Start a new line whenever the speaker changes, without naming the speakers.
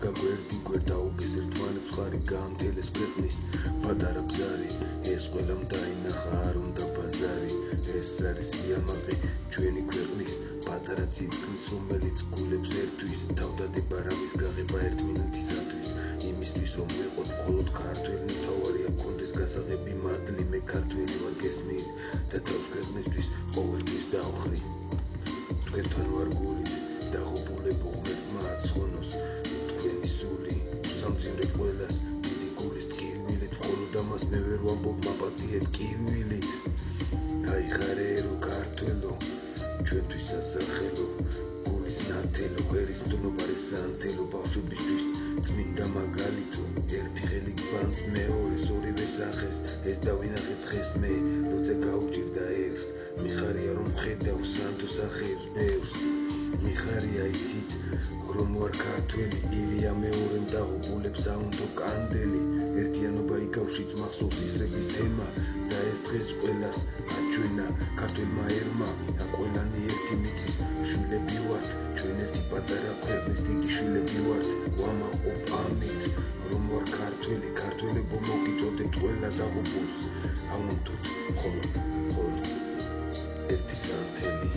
გაგვერდი გვერდაუგეს ერთმანებს ხარი გაამთელეს ქვეყნის პატარა ბზარი ეს ყველამ დაინახა არ უნდა ბაზარი ეს არის სიამაყე ჩვენი ქვეყნის პატარა ციფრის რომელიც გულებს ერთვის თავდადება რამის გაღება 1 მინუტისათვის იმისთვის რომ ვიყოთ მხოლოდ ქართველი მთავარია გქონდეს გასაღები მადლი მე ქართველი ვარ გესმით და თავს ქვეყნისთვის ყოველთვის დავხრი თქვენთან ვარ გულით დაღუპულებო ღმერთმა აცხონოს თქვენი სული სამძიმრეთ ყველას დიდი გულის ტკივილით მხოლოდ ამას მე ვერ ვამბობ მაპატიეთ კივილით გაიხარე რო ქართველო ჩვენთვის სასახელო გულის ნათელო ღერის დნობა სანთელო ბავშვებისთვის წმინდა მაგალითო ერთი ხელი გვანს მეორეს ორივე სახეს ეს დავინახეთ დღეს მე როცა გაუჭირდა ერს მიხარია რომ ხედავ სანდო სახეს ბევრს მიხარია იცით რომ ვარ ქართველი ილია მეორემ დაღუპულებს აუნდო კანდელი ერთიანობა იკავშირს მახსოვს ისრების თემა და ეს დღეს ყველას აჩვენა ქართველმა ერმა და ყველანი ერთი მიწის შვილები ვართ ჩვენ ერთი პატარა ქვეყნის დიდი შვილები ვართ ვამაყობ ამით რომ ვარ ქართველი ქართველებო მოგიწოდეთ ყველა დაღუპულს აუნდოთ მხოლოდ ერთი სანთელი